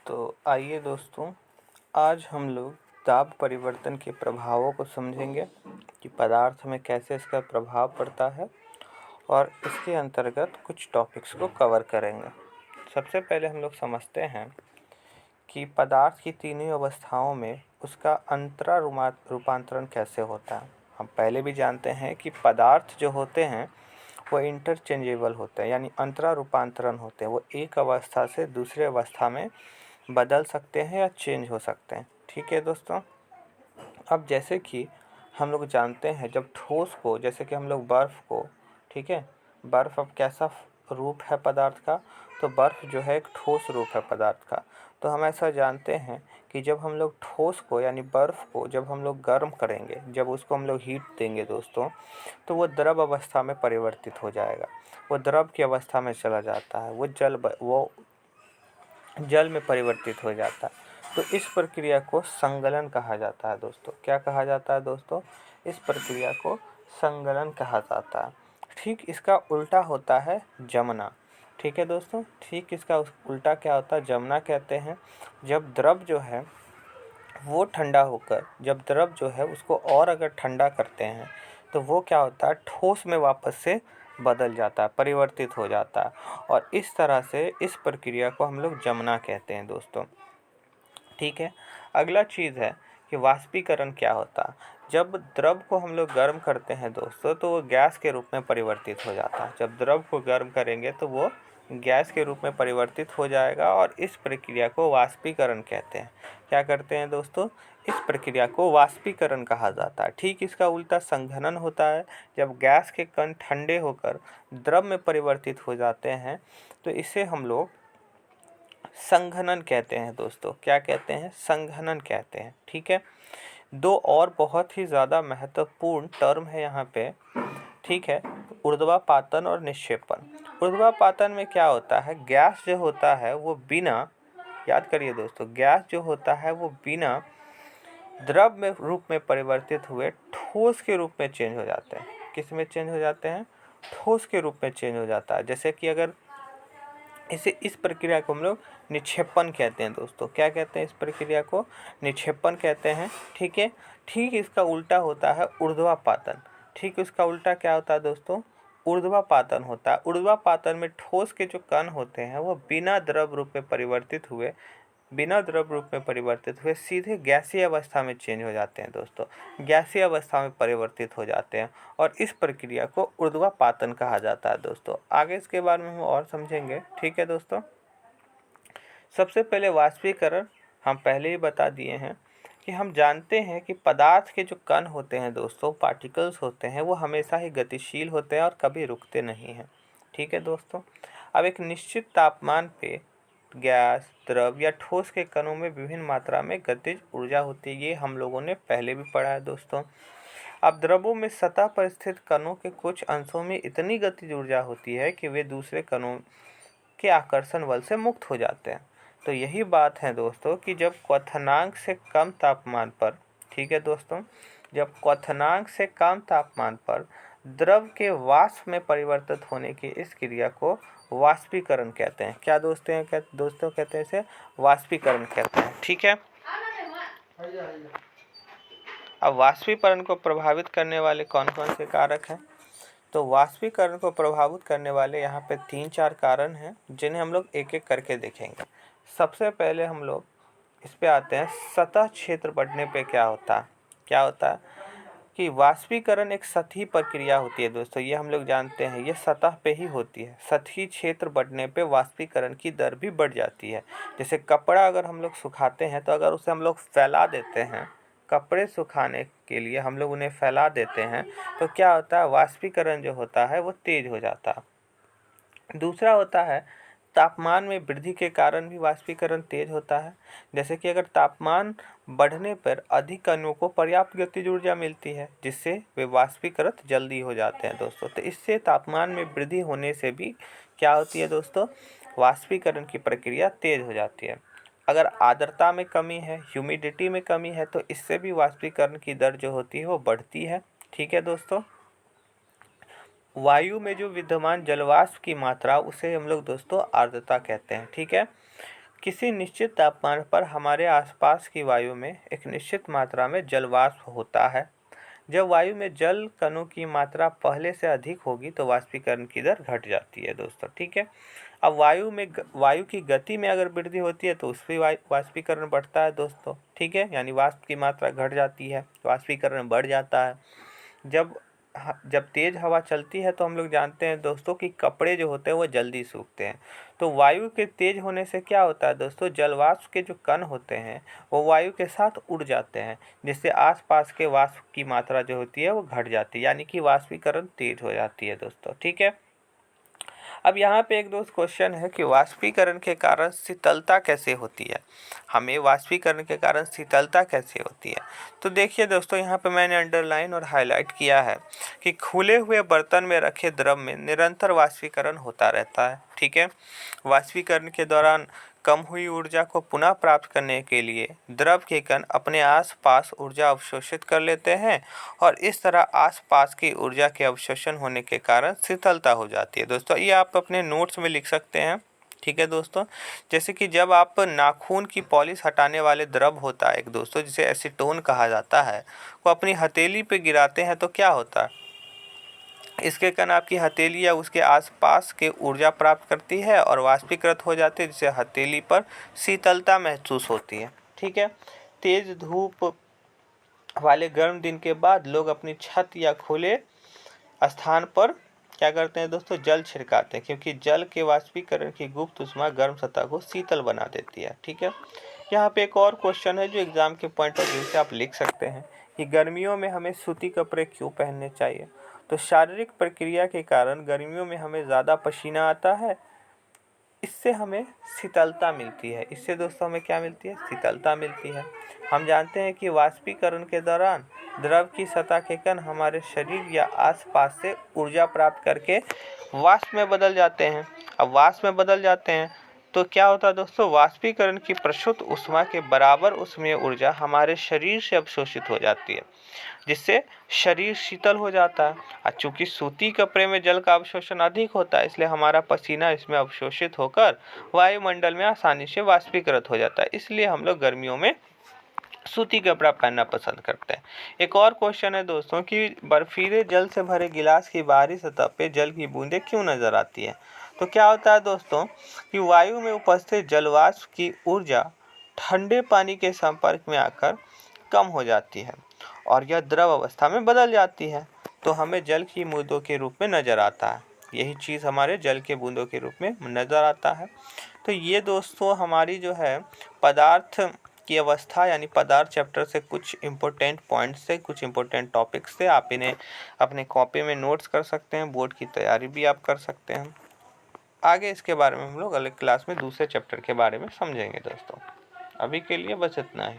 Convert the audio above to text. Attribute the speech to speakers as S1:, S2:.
S1: तो आइए दोस्तों, आज हम लोग दाब परिवर्तन के प्रभावों को समझेंगे कि पदार्थ में कैसे इसका प्रभाव पड़ता है और इसके अंतर्गत कुछ टॉपिक्स को कवर करेंगे। सबसे पहले हम लोग समझते हैं कि पदार्थ की तीनों अवस्थाओं में उसका अंतरा रूपांतरण कैसे होता है। हम पहले भी जानते हैं कि पदार्थ जो होते हैं वो इंटरचेंजेबल होते हैं, यानी अंतरा रूपांतरण होते हैं। वो एक अवस्था से दूसरे अवस्था में बदल सकते हैं या चेंज हो सकते हैं। ठीक है दोस्तों, अब जैसे कि हम लोग जानते हैं जब ठोस को, जैसे कि हम लोग बर्फ़ को, ठीक है, बर्फ़ अब कैसा रूप है पदार्थ का, तो बर्फ़ जो है एक ठोस रूप है पदार्थ का। तो हम ऐसा जानते हैं कि जब हम लोग ठोस को यानी बर्फ़ को जब हम लोग गर्म करेंगे, जब उसको हम लोग हीट देंगे दोस्तों, तो वो द्रव अवस्था में परिवर्तित हो जाएगा। वो द्रव की अवस्था में चला जाता है, वो जल में परिवर्तित हो जाता है। तो इस प्रक्रिया को संगलन कहा जाता है दोस्तों। क्या कहा जाता है दोस्तों? इस प्रक्रिया को संगलन कहा जाता है। ठीक इसका उल्टा होता है जमना। ठीक है दोस्तों, ठीक इसका उल्टा क्या होता है? जमना कहते हैं। जब द्रव जो है वो ठंडा होकर, जब द्रव जो है उसको और अगर ठंडा करते हैं तो वो क्या होता है? ठोस में वापस से बदल जाता है, परिवर्तित हो जाता है। और इस तरह से इस प्रक्रिया को हम लोग जमना कहते हैं दोस्तों। ठीक है, अगला चीज़ है कि वाष्पीकरण क्या होता है। जब द्रव को हम लोग गर्म करते हैं दोस्तों, तो वो गैस के रूप में परिवर्तित हो जाता है। जब द्रव को गर्म करेंगे तो वो गैस के रूप में परिवर्तित हो जाएगा और इस प्रक्रिया को वाष्पीकरण कहते हैं। क्या करते हैं दोस्तों? इस प्रक्रिया को वाष्पीकरण कहा जाता है। ठीक इसका उल्टा संघनन होता है। जब गैस के कण ठंडे होकर द्रव में परिवर्तित हो जाते हैं तो इसे हम लोग संघनन कहते हैं दोस्तों। क्या कहते हैं? संघनन कहते हैं। ठीक है, दो और बहुत ही ज़्यादा महत्वपूर्ण टर्म है यहाँ पे। ठीक है, ऊर्ध्वापातन और निक्षेपण। ऊर्ध्वापातन में क्या होता है? गैस जो होता है वो बिना, याद करिए दोस्तों, गैस जो होता है वो बिना द्रव में रूप में परिवर्तित हुए ठोस के रूप में चेंज हो जाते हैं। किस में चेंज हो जाते हैं? ठोस के रूप में चेंज हो जाता है। जैसे कि अगर इस प्रक्रिया को हम लोग निक्षेपण कहते हैं दोस्तों। क्या कहते हैं? इस प्रक्रिया को निक्षेपण कहते हैं। ठीक है, ठीक इसका उल्टा होता है ऊर्ध्वापातन। ठीक इसका उल्टा क्या होता है दोस्तों? ऊर्ध्वापातन होता है। ऊर्ध्वापातन में ठोस के जो कण होते हैं वो बिना द्रव रूप में परिवर्तित हुए सीधे गैसीय अवस्था में चेंज हो जाते हैं दोस्तों। गैसीय अवस्था में परिवर्तित हो जाते हैं और इस प्रक्रिया को ऊर्ध्वापातन कहा जाता है दोस्तों। आगे इसके बारे में हम और समझेंगे। ठीक है दोस्तों, सबसे पहले वाष्पीकरण हम पहले ही बता दिए हैं कि हम जानते हैं कि पदार्थ के जो कण होते हैं दोस्तों, पार्टिकल्स होते हैं, वो हमेशा ही गतिशील होते हैं और कभी रुकते नहीं हैं। ठीक है दोस्तों, अब एक निश्चित तापमान पे गैस, द्रव या ठोस के कणों में विभिन्न मात्रा में गतिज ऊर्जा होती है। ये हम लोगों ने पहले भी पढ़ा है दोस्तों। अब द्रवों में सतह पर स्थित कणों के कुछ अंशों में इतनी गतिज ऊर्जा होती है कि वे दूसरे कणों के आकर्षण बल से मुक्त हो जाते हैं। तो यही बात है दोस्तों कि जब क्वथनांक से कम तापमान पर, ठीक है दोस्तों, जब क्वथनांक से कम तापमान पर द्रव के वाष्प में परिवर्तित होने की इस क्रिया को वाष्पीकरण कहते हैं। क्या दोस्तों कहते हैं? इसे वाष्पीकरण कहते हैं। ठीक है, अब वाष्पीकरण को प्रभावित करने वाले कौन कौन से कारक हैं? तो वाष्पीकरण को प्रभावित करने वाले यहाँ पे 3-4 कारण हैं, जिन्हें हम लोग एक एक करके देखेंगे। सबसे पहले हम लोग इस पे आते हैं, सतह क्षेत्र बढ़ने पे क्या होता है? क्या होता है कि वाष्पीकरण एक सतही प्रक्रिया होती है दोस्तों। ये हम लोग जानते हैं, ये सतह पे ही होती है। सतही क्षेत्र बढ़ने पे वाष्पीकरण की दर भी बढ़ जाती है। जैसे कपड़ा अगर हम लोग सुखाते हैं तो अगर उसे हम लोग फैला देते हैं, कपड़े सुखाने के लिए हम लोग उन्हें फैला देते हैं, तो क्या होता है? वाष्पीकरण जो होता है वो तेज हो जाता है। दूसरा होता है, तापमान में वृद्धि के कारण भी वाष्पीकरण तेज होता है। जैसे कि अगर तापमान बढ़ने पर अधिक कणों को पर्याप्त गतिज ऊर्जा मिलती है, जिससे वे वाष्पीकृत जल्दी हो जाते हैं दोस्तों। तो इससे तापमान में वृद्धि होने से भी क्या होती है दोस्तों? वाष्पीकरण की प्रक्रिया तेज हो जाती है। अगर आर्द्रता में कमी है, ह्यूमिडिटी में कमी है, तो इससे भी वाष्पीकरण की दर जो होती है वो बढ़ती है। ठीक है दोस्तों, वायु में जो विद्यमान जलवाष्प की मात्रा, उसे हम लोग दोस्तों आर्द्रता कहते हैं। ठीक है, किसी निश्चित तापमान पर हमारे आसपास की वायु में एक निश्चित मात्रा में जल वाष्प होता है। जब वायु में जल कणों की मात्रा पहले से अधिक होगी तो वाष्पीकरण की दर घट जाती है दोस्तों, ठीक है। अब वायु की गति में अगर वृद्धि होती है तो उससे वाष्पीकरण बढ़ता है दोस्तों, ठीक है। यानी वाष्प की मात्रा घट जाती है, वाष्पीकरण बढ़ जाता है। जब तेज हवा चलती है तो हम लोग जानते हैं दोस्तों कि कपड़े जो होते हैं वो जल्दी सूखते हैं। तो वायु के तेज होने से क्या होता है दोस्तों, जल वाष्प के जो कण होते हैं वो वायु के साथ उड़ जाते हैं, जिससे आसपास के वाष्प की मात्रा जो होती है वो घट जाती है, यानी कि वाष्पीकरण तेज हो जाती है दोस्तों, ठीक है। अब यहाँ पे एक दोस्त क्वेश्चन है कि वाष्पीकरण के कारण शीतलता कैसे होती है, हमें वाष्पीकरण के कारण शीतलता कैसे होती है। तो देखिए दोस्तों, यहाँ पे मैंने अंडरलाइन और हाईलाइट किया है कि खुले हुए बर्तन में रखे द्रव में निरंतर वाष्पीकरण होता रहता है, ठीक है। वाष्पीकरण के दौरान कम हुई ऊर्जा को पुनः प्राप्त करने के लिए द्रव के कण अपने आसपास ऊर्जा अवशोषित कर लेते हैं और इस तरह आसपास की ऊर्जा के अवशोषण होने के कारण शीतलता हो जाती है दोस्तों। ये आप अपने नोट्स में लिख सकते हैं, ठीक है दोस्तों। जैसे कि जब आप नाखून की पॉलिश हटाने वाले द्रव होता है एक दोस्तों, जिसे एसीटोन कहा जाता है, वो अपनी हथेली पे गिराते हैं तो क्या होता है, इसके कण आपकी हथेली या उसके आसपास के ऊर्जा प्राप्त करती है और वाष्पीकृत हो जाती है, जिससे हथेली पर शीतलता महसूस होती है, ठीक है। तेज धूप वाले गर्म दिन के बाद लोग अपनी छत या खुले स्थान पर क्या करते हैं दोस्तों, जल छिड़काते हैं, क्योंकि जल के वाष्पीकरण की गुप्त ऊष्मा गर्म सतह को शीतल बना देती है, ठीक है। यहाँ पे एक और क्वेश्चन है जो एग्जाम के पॉइंट ऑफ व्यू से आप लिख सकते हैं कि गर्मियों में हमें सूती कपड़े क्यों पहनने चाहिए। तो शारीरिक प्रक्रिया के कारण गर्मियों में हमें ज़्यादा पसीना आता है, इससे हमें शीतलता मिलती है। इससे दोस्तों हमें क्या मिलती है, शीतलता मिलती है। हम जानते हैं कि वाष्पीकरण के दौरान द्रव की सतह के कण हमारे शरीर या आसपास से ऊर्जा प्राप्त करके वाष्प में बदल जाते हैं। अब वाष्प में बदल जाते हैं तो क्या होता है दोस्तों, वाष्पीकरण की प्रशुद्ध ऊष्मा के बराबर ऊष्मीय ऊर्जा हमारे शरीर से अवशोषित हो जाती है, जिससे शरीर शीतल हो जाता है। और चूंकि सूती कपड़े में जल का अवशोषण अधिक होता है, इसलिए हमारा पसीना इसमें अवशोषित होकर वायुमंडल में आसानी से वाष्पीकृत हो जाता है। इसलिए हम लोग गर्मियों में सूती कपड़ा पहनना पसंद करते हैं। एक और क्वेश्चन है दोस्तों कि बर्फीले जल से भरे गिलास की बाहरी सतह पे जल की बूंदें क्यों नजर आती है। तो क्या होता है दोस्तों कि वायु में उपस्थित जलवाष्प की ऊर्जा ठंडे पानी के संपर्क में आकर कम हो जाती है और यह द्रव अवस्था में बदल जाती है, तो हमें जल की बूंदों के रूप में नजर आता है। यही चीज़ हमारे जल के बूंदों के रूप में नजर आता है। तो ये दोस्तों हमारी जो है पदार्थ की अवस्था यानी पदार्थ चैप्टर से कुछ इम्पोर्टेंट पॉइंट्स से, कुछ इम्पोर्टेंट टॉपिक्स से आप इन्हें अपने कॉपी में नोट्स कर सकते हैं, बोर्ड की तैयारी भी आप कर सकते हैं। आगे इसके बारे में हम लोग अगले क्लास में दूसरे चैप्टर के बारे में समझेंगे दोस्तों। अभी के लिए बस इतना ही।